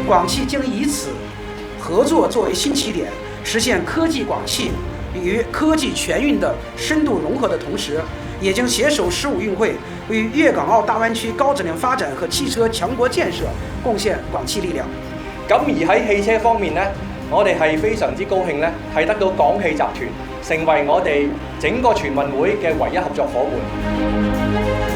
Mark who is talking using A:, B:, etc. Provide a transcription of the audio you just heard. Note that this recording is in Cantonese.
A: 廣汽將以此合作作為新起點，實現科技廣汽與科技全運的深度融合的同時，也將攜手15運會，為粵港澳大灣區高質量發展和汽車強國建設貢獻廣汽力量。
B: 咁而喺汽車方面呢，我哋係非常之高興呢，係得到廣汽集團成為我哋整個全運會嘅唯一合作伙伴。